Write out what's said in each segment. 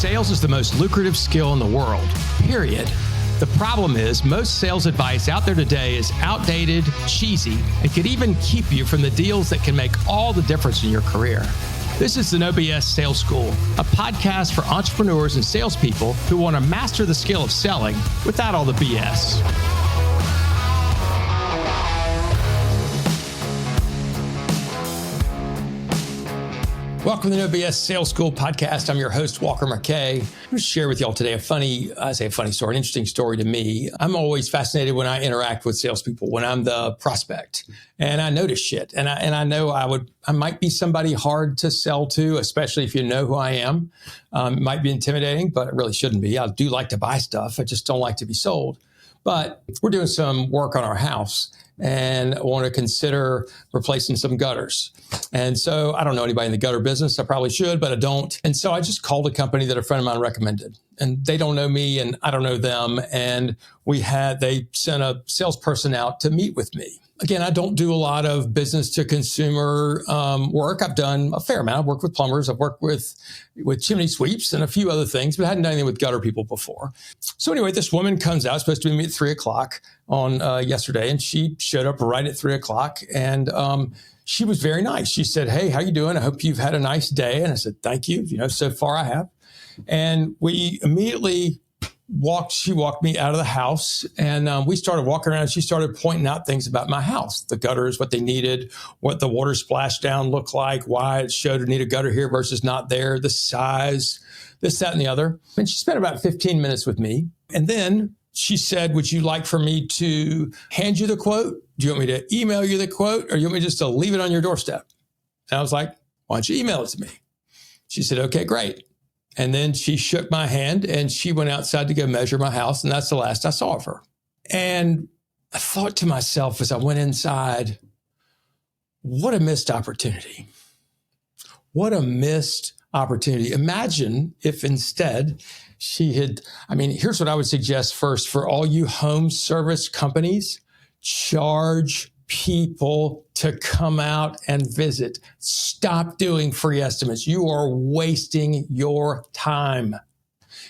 Sales is the most lucrative skill in the world, period. The problem is most sales advice out there today is outdated, cheesy, and could even keep you from the deals that can make all the difference in your career. This is the No BS Sales School, a podcast for entrepreneurs and salespeople who want to master the skill of selling without all the BS. Welcome to the No BS Sales School podcast. I'm your host, Walker McKay. I'm going to share with y'all today an interesting story to me. I'm always fascinated when I interact with salespeople, when I'm the prospect, and I notice shit. And I know I might be somebody hard to sell to, especially if you know who I am. It might be intimidating, but it really shouldn't be. I do like to buy stuff. I just don't like to be sold. But we're doing some work on our house and I want to consider replacing some gutters. And so I don't know anybody in the gutter business. I probably should, but I don't. And so I just called a company that a friend of mine recommended. And they don't know me and I don't know them. And they sent a salesperson out to meet with me. Again, I don't do a lot of business to consumer work. I've done a fair amount. I've worked with plumbers. I've worked with chimney sweeps and a few other things, but I hadn't done anything with gutter people before. So anyway, this woman comes out, supposed to be at 3:00 on yesterday, and she showed up right at 3:00. And she was very nice. She said, "Hey, how you doing? I hope you've had a nice day." And I said, "Thank you. So far I have." And we immediately she walked me out of the house and we started walking around. She started pointing out things about my house, the gutters, what they needed, what the water splashdown looked like, why it showed a need a gutter here versus not there, the size, this, that, and the other. And she spent about 15 minutes with me. And then she said, "Would you like for me to hand you the quote? Do you want me to email you the quote or you want me just to leave it on your doorstep?" And I was like, "Why don't you email it to me?" She said, "Okay, great." And then she shook my hand and she went outside to go measure my house. And that's the last I saw of her. And I thought to myself as I went inside, what a missed opportunity. What a missed opportunity. Imagine if instead here's what I would suggest first for all you home service companies, charge people to come out and visit. Stop doing free estimates. You are wasting your time.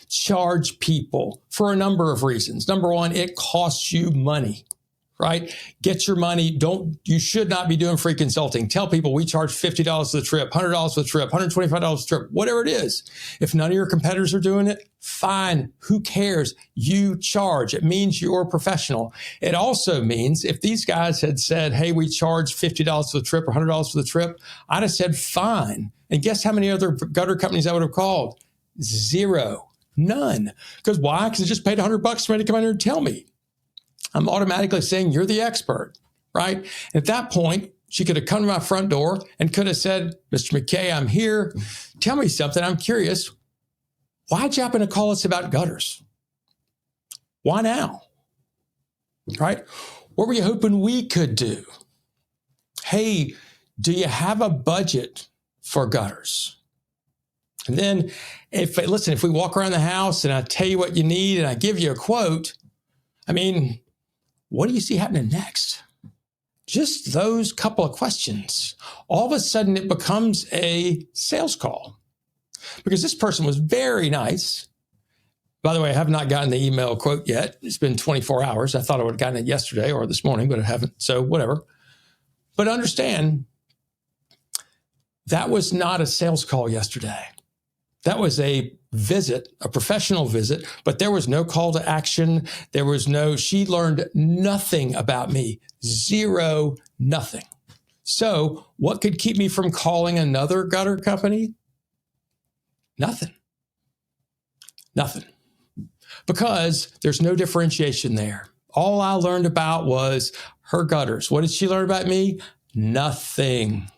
Charge people for a number of reasons. Number one, it costs you money, right? Get your money. You should not be doing free consulting. Tell people we charge $50 for the trip, $100 for the trip, $125 for the trip, whatever it is. If none of your competitors are doing it, fine. Who cares? You charge. It means you're a professional. It also means if these guys had said, "Hey, we charge $50 for the trip or $100 for the trip," I'd have said, fine. And guess how many other gutter companies I would have called? Zero. None. Because why? Because I just paid $100 for me to come in here and tell me. I'm automatically saying you're the expert, right? At that point, she could have come to my front door and could have said, "Mr. McKay, I'm here. Tell me something. I'm curious. Why'd you happen to call us about gutters? Why now?" Right? What were you hoping we could do? "Hey, do you have a budget for gutters?" And then if we walk around the house and I tell you what you need and I give you a quote, what do you see happening next? Just those couple of questions. All of a sudden, it becomes a sales call because this person was very nice. By the way, I have not gotten the email quote yet. It's been 24 hours. I thought I would have gotten it yesterday or this morning, but I haven't. So whatever. But understand, that was not a sales call yesterday. That was a visit, a professional visit, but there was no call to action. She learned nothing about me. Zero, nothing. So what could keep me from calling another gutter company? Nothing. Because there's no differentiation there. All I learned about was her gutters. What did she learn about me? Nothing.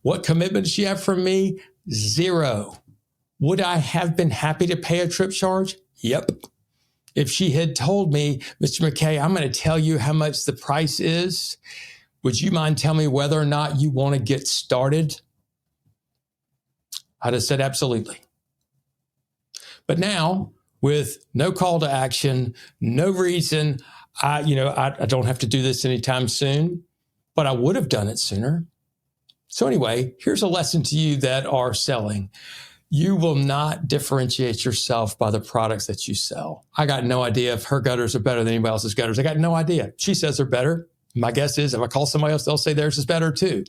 What commitment did she have from me? Zero. Would I have been happy to pay a trip charge? Yep. If she had told me, "Mr. McKay, I'm going to tell you how much the price is. Would you mind telling me whether or not you want to get started?" I'd have said absolutely. But now, with no call to action, no reason, I don't have to do this anytime soon, but I would have done it sooner. So anyway, here's a lesson to you that are selling. You will not differentiate yourself by the products that you sell. I got no idea if her gutters are better than anybody else's gutters. I got no idea. She says they're better. My guess is if I call somebody else, they'll say theirs is better too.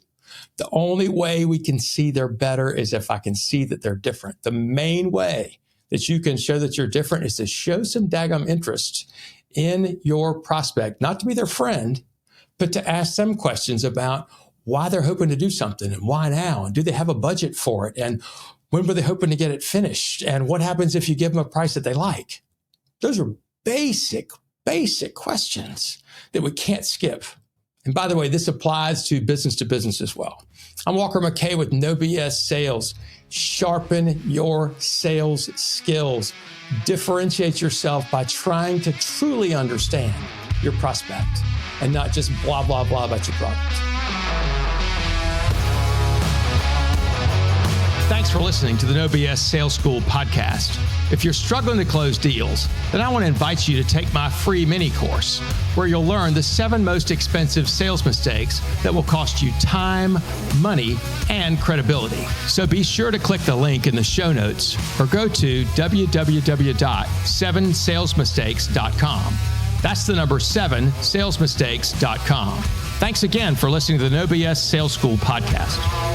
The only way we can see they're better is if I can see that they're different. The main way that you can show that you're different is to show some daggum interest in your prospect, not to be their friend, but to ask them questions about why they're hoping to do something and why now, and do they have a budget for it, and when were they hoping to get it finished, and what happens if you give them a price that they like. Those are basic questions that we can't skip. And by the way, this applies to business as well. I'm Walker McKay with No BS Sales. Sharpen your sales skills. Differentiate yourself by trying to truly understand your prospect and not just blah, blah, blah about your product. Thanks for listening to the No BS Sales School podcast. If you're struggling to close deals, then I want to invite you to take my free mini course where you'll learn the 7 most expensive sales mistakes that will cost you time, money, and credibility. So be sure to click the link in the show notes or go to www.7salesmistakes.com. That's the number 7salesmistakes.com. Thanks again for listening to the No BS Sales School podcast.